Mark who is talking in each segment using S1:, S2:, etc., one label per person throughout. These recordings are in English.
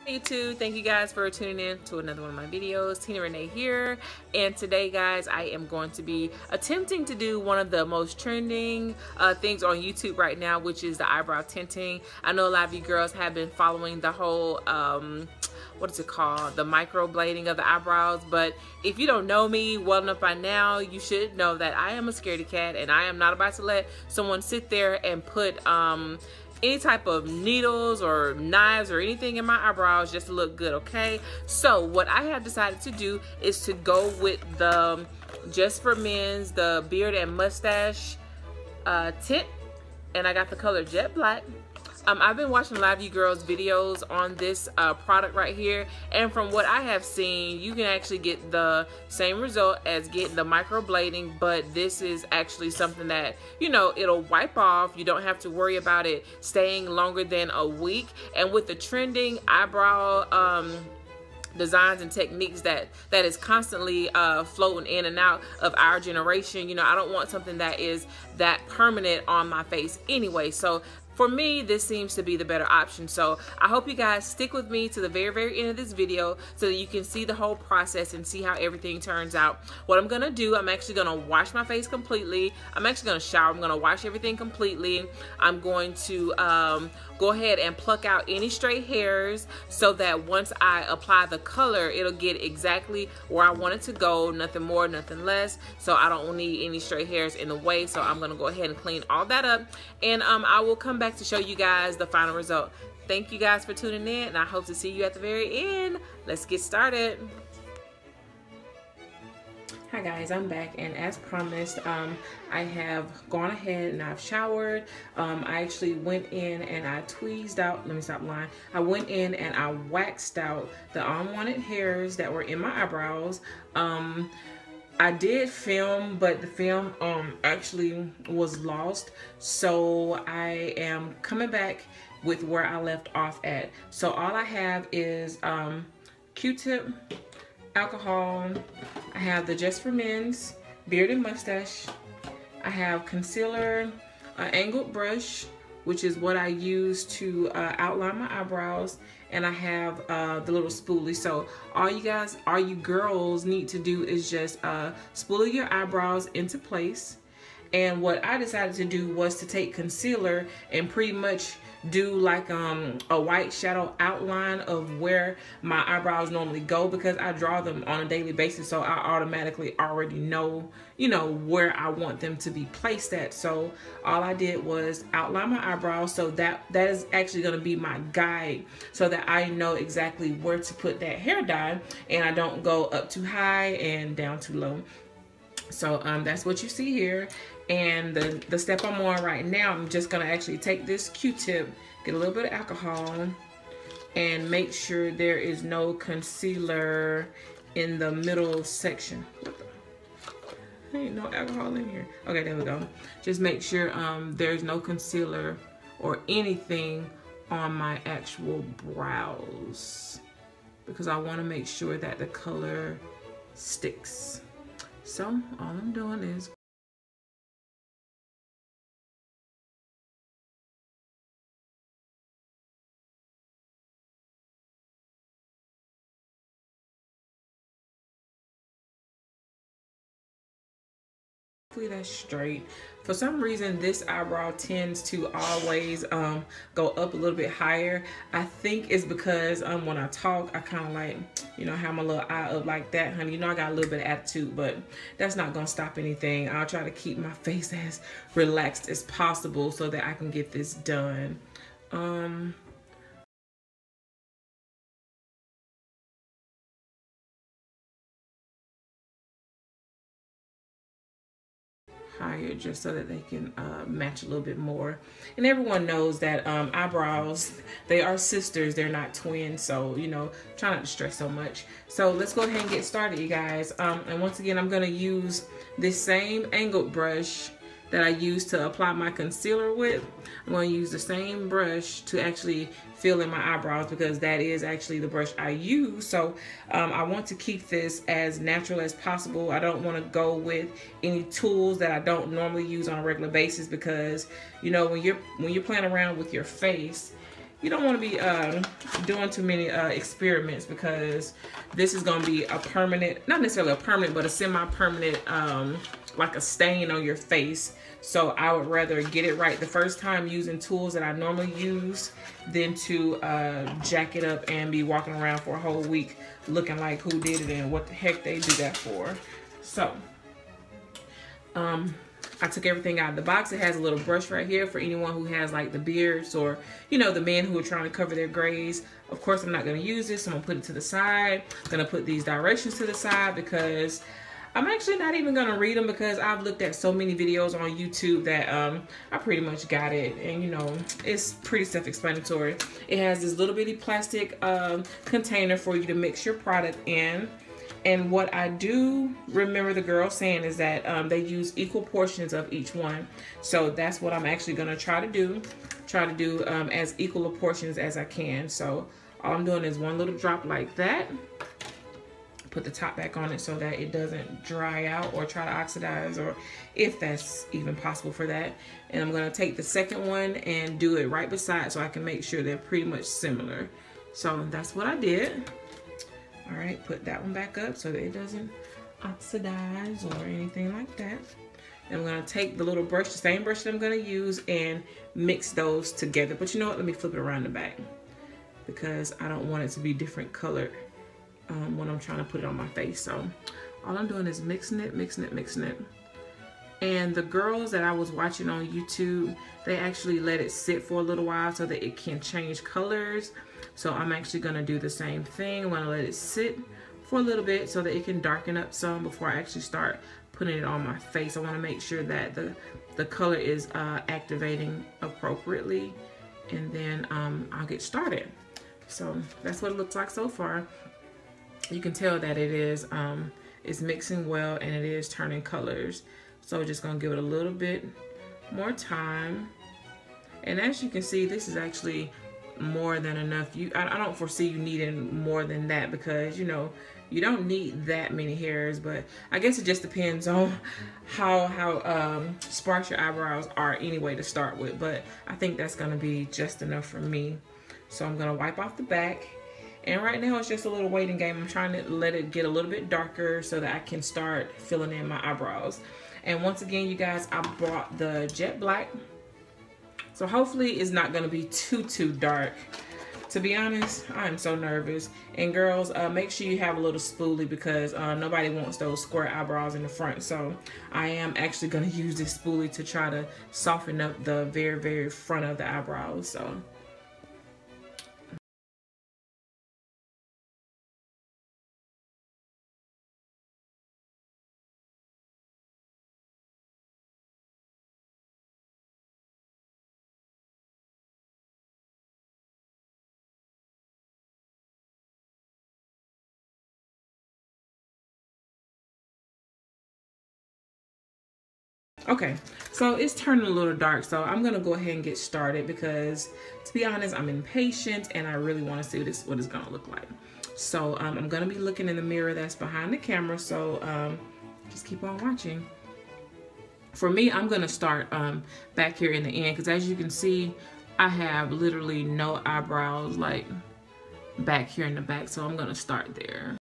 S1: Hey YouTube, thank you guys for tuning in to another one of my videos. Tina Renee here, and today guys I am going to be attempting to do one of the most trending things on YouTube right now, which is the eyebrow tinting. I know a lot of you girls have been following the whole what is it called, the microblading of the eyebrows, but if you don't know me well enough by now, you should know that I am a scaredy cat and I am not about to let someone sit there and put any type of needles or knives or anything in my eyebrows just to look good, okay? So what I have decided to do is to go with the Just for Men's, the beard and mustache tint, and I got the color jet black. I've been watching a lot of you girls videos on this product right here, and from what I have seen, you can actually get the same result as getting the microblading, but this is actually something that, you know, it'll wipe off. You don't have to worry about it staying longer than a week. And with the trending eyebrow designs and techniques that is constantly floating in and out of our generation, you know, I don't want something that is that permanent on my face anyway. So for me, this seems to be the better option. So I hope you guys stick with me to the very end of this video so that you can see the whole process and see how everything turns out. What I'm gonna do, I'm actually gonna wash my face completely. I'm actually gonna shower. I'm gonna wash everything completely. I'm going to go ahead and pluck out any stray hairs so that once I apply the color, it'll get exactly where I want it to go, nothing more, nothing less. So I don't need any stray hairs in the way. So I'm gonna go ahead and clean all that up, and I will come back to show you guys the final result. Thank you guys for tuning in, and I hope to see you at the very end. Let's get started. Hi guys, I'm back, and as promised, I have gone ahead and I've showered. I actually went in and I tweezed out, let me stop lying. I went in and I waxed out the unwanted hairs that were in my eyebrows. I did film, but the film actually was lost. So I am coming back with where I left off at. So all I have is Q-tip, alcohol. I have the Just for Men's beard and mustache. I have concealer, an angled brush, which is what I use to outline my eyebrows, and I have the little spoolie. So all you girls need to do is just spoolie your eyebrows into place. And what I decided to do was to take concealer and pretty much do like a white shadow outline of where my eyebrows normally go, because I draw them on a daily basis, so I automatically already know, you know, where I want them to be placed at. So all I did was outline my eyebrows, so that is actually going to be my guide, so that I know exactly where to put that hair dye and I don't go up too high and down too low. So that's what you see here. And the step I'm on right now, I'm just gonna actually take this Q-tip, get a little bit of alcohol, and make sure there is no concealer in the middle section. There ain't no alcohol in here. Okay, there we go. Just make sure there's no concealer or anything on my actual brows, because I want to make sure that the color sticks. So all I'm doing is that's straight. For some reason, this eyebrow tends to always go up a little bit higher. I think it's because when I talk, I kind of like, you know, have my little eye up like that, honey. You know, I got a little bit of attitude, but that's not gonna stop anything. I'll try to keep my face as relaxed as possible so that I can get this done. Higher, just so that they can match a little bit more. And everyone knows that eyebrows, they are sisters, they're not twins, so, you know, try not to stress so much. So let's go ahead and get started, you guys. And once again, I'm gonna use this same angled brush that I used to apply my concealer with. I'm going to use the same brush to actually fill in my eyebrows, because that is actually the brush I use. So I want to keep this as natural as possible. I don't want to go with any tools that I don't normally use on a regular basis, because you know, when you're playing around with your face, you don't want to be doing too many experiments, because this is going to be a permanent, not necessarily a permanent, but a semi-permanent, like a stain on your face. So I would rather get it right the first time using tools that I normally use than to jack it up and be walking around for a whole week looking like who did it and what the heck they do that for. So I took everything out of the box. It has a little brush right here for anyone who has like the beards, or you know, the men who are trying to cover their grays. Of course, I'm not going to use this. I'm going to put it to the side. I'm going to put these directions to the side because I'm actually not even going to read them, because I've looked at so many videos on YouTube that I pretty much got it. And you know, it's pretty self-explanatory. It has this little bitty plastic container for you to mix your product in. And what I do remember the girl saying is that they use equal portions of each one. So that's what I'm actually going to try to do. As equal portions as I can. So all I'm doing is one little drop like that. Put the top back on it so that it doesn't dry out or try to oxidize, or if that's even possible for that. And I'm going to take the second one and do it right beside, so I can make sure they're pretty much similar. So that's what I did. All right, put that one back up so that it doesn't oxidize or anything like that. And I'm gonna take the little brush, the same brush that I'm gonna use, and mix those together. But you know what, let me flip it around the back, because I don't want it to be different colored when I'm trying to put it on my face. So all I'm doing is mixing it. And the girls that I was watching on YouTube, they actually let it sit for a little while so that it can change colors. So I'm actually gonna do the same thing. I'm gonna let it sit for a little bit so that it can darken up some before I actually start putting it on my face. I wanna make sure that the color is activating appropriately, and then I'll get started. So that's what it looks like so far. You can tell that it is it's mixing well, and it is turning colors. So just gonna give it a little bit more time. And as you can see, this is actually more than enough. I don't foresee you needing more than that, because you know, you don't need that many hairs. But I guess it just depends on how sparse your eyebrows are anyway to start with. But I think that's gonna be just enough for me. So I'm gonna wipe off the back. And right now it's just a little waiting game. I'm trying to let it get a little bit darker so that I can start filling in my eyebrows. And once again, you guys, I bought the jet black. So hopefully it's not gonna be too dark. To be honest, I am so nervous. And girls, make sure you have a little spoolie, because nobody wants those square eyebrows in the front. So I am actually gonna use this spoolie to try to soften up the very front of the eyebrows. So okay, so it's turning a little dark, so I'm gonna go ahead and get started, because to be honest, I'm impatient and I really want to see what it's gonna look like. So I'm gonna be looking in the mirror that's behind the camera, so just keep on watching. For me, I'm gonna start back here in the end, because as you can see, I have literally no eyebrows like back here in the back, so I'm gonna start there.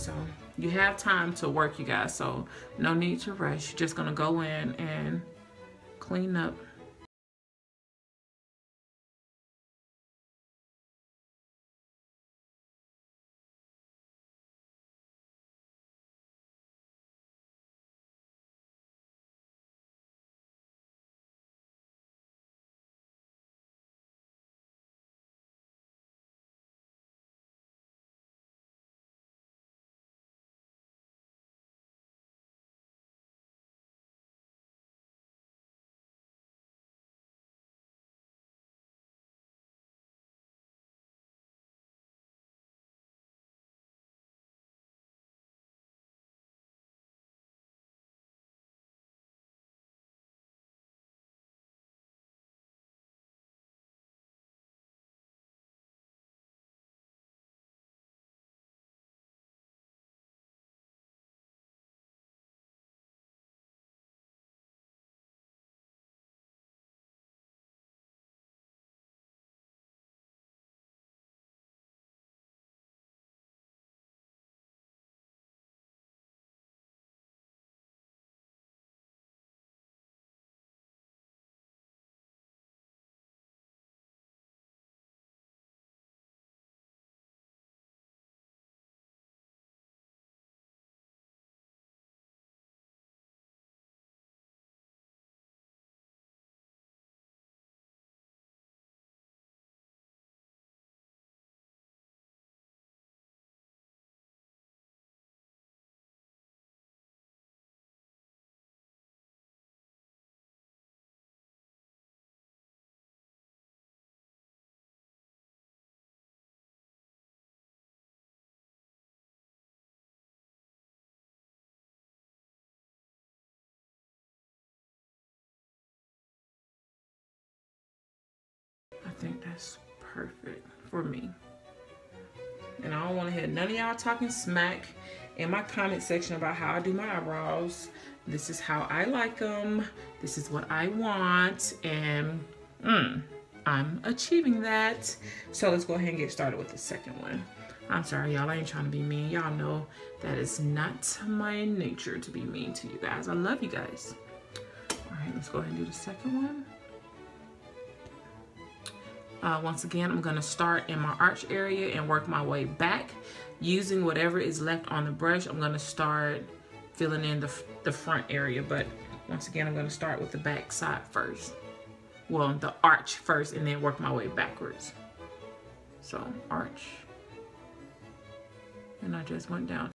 S1: So you have time to work, you guys, so no need to rush. You're just gonna go in and clean up. I think that's perfect for me. And I don't want to hear none of y'all talking smack in my comment section about how I do my eyebrows. This is how I like them. This is what I want. And I'm achieving that. So let's go ahead and get started with the second one. I'm sorry, y'all. I ain't trying to be mean. Y'all know that is not my nature to be mean to you guys. I love you guys. All right, let's go ahead and do the second one. Once again, I'm gonna start in my arch area and work my way back. Using whatever is left on the brush, I'm gonna start filling in the front area, but once again, I'm gonna start with the back side first. Well, the arch first and then work my way backwards. So arch, and I just went down.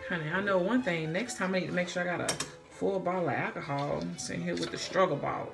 S1: Honey, I know one thing. Next time I need to make sure I got a full bottle of alcohol. I'm sitting here with the struggle bottle.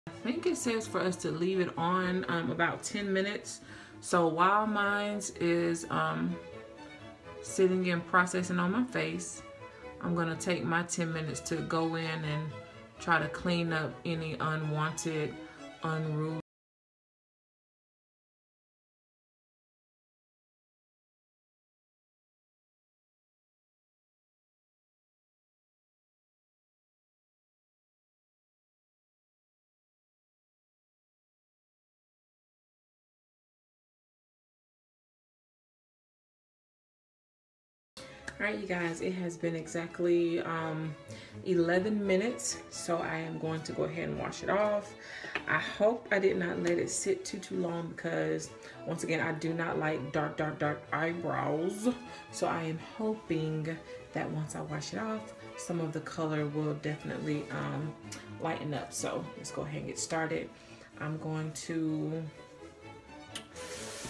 S1: I think it says for us to leave it on about 10 minutes. So while mine is sitting and processing on my face, I'm gonna take my 10 minutes to go in and try to clean up any unwanted, unruly. All right, you guys, it has been exactly 11 minutes, so I am going to go ahead and wash it off. I hope I did not let it sit too long, because once again, I do not like dark eyebrows. So I am hoping that once I wash it off, some of the color will definitely lighten up. So let's go ahead and get started. I'm going to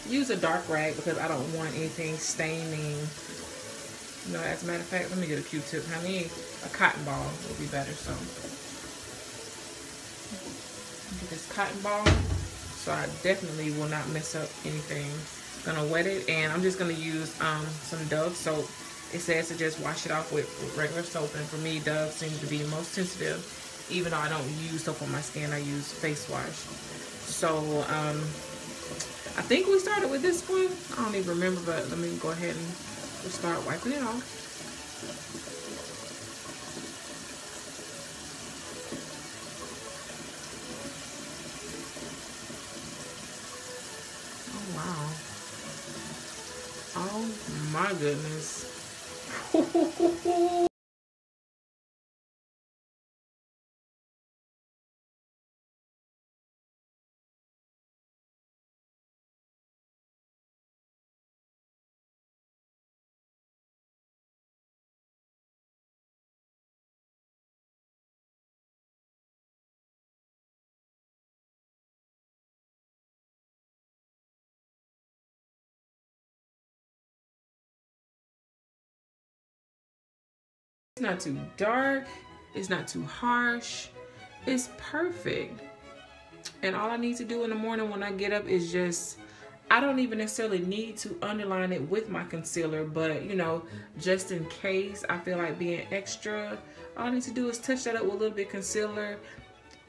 S1: use a dark rag because I don't want anything staining. You know, as a matter of fact, let me get a Q-tip. I mean, a cotton ball would be better. So, get this cotton ball, so I definitely will not mess up anything. I'm gonna wet it, and I'm just gonna use some Dove soap. It says to just wash it off with regular soap, and for me, Dove seems to be the most sensitive. Even though I don't use soap on my skin, I use face wash. So, I think we started with this one. I don't even remember, but let me go ahead and we'll start wiping it off. Oh, wow. Oh, my goodness. It's not too dark, it's not too harsh, it's perfect. And all I need to do in the morning when I get up is just, I don't even necessarily need to underline it with my concealer, but you know, just in case I feel like being extra, all I need to do is touch that up with a little bit of concealer.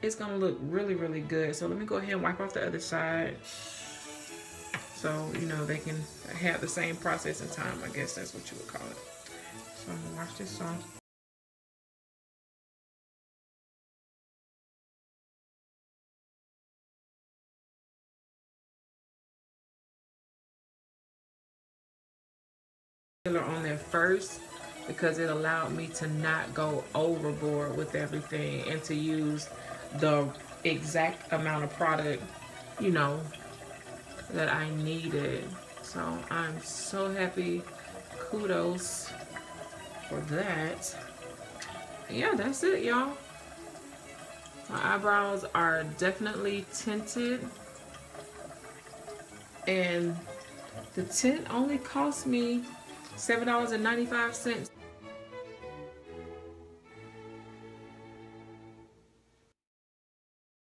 S1: It's gonna look really good. So let me go ahead and wipe off the other side, so you know they can have the same processing time. I guess that's what you would call it. So I'm gonna wash this off. On there first, because it allowed me to not go overboard with everything and to use the exact amount of product, you know, that I needed. So I'm so happy. Kudos for that. Yeah, that's it, y'all. My eyebrows are definitely tinted, and the tint only cost me $7.95.